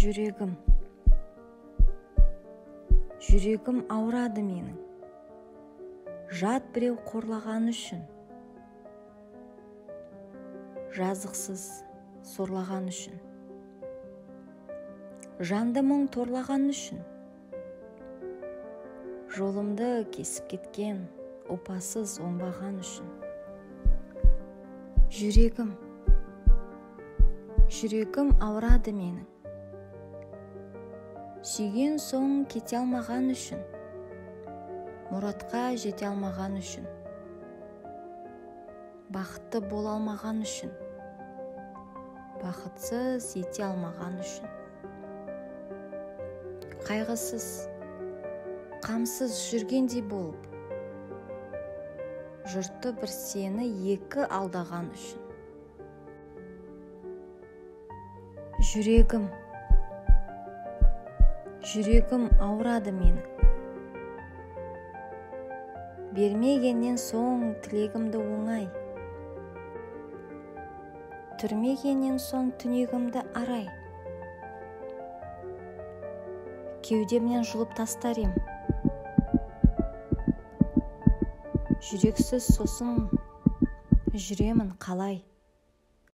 Жүрегім ауырады менің, жат біреу қорлаған үшін, жазықсыз сорлаған үшін, жанды мұң торлаған үшін, жолымды кесіп кеткен опасыз оңбаған үшін. Жүрегім ауырады менің, сүйген соң кете алмаған үшін, мұратқа жете алмаған үшін, бақытты бола алмаған үшін, бақытсыз ете алмаған үшін, қайғысыз, қамсыз жүргендей болып, жұртты бір сені екі алдаған үшін. Жүрегім ауырады менің, бермегеннен соң тілегімді оңай, түрмегеннен соң түнегімді арай, кеудемнен жұлып тастар ем, жүрексіз сосын жүремін қалай.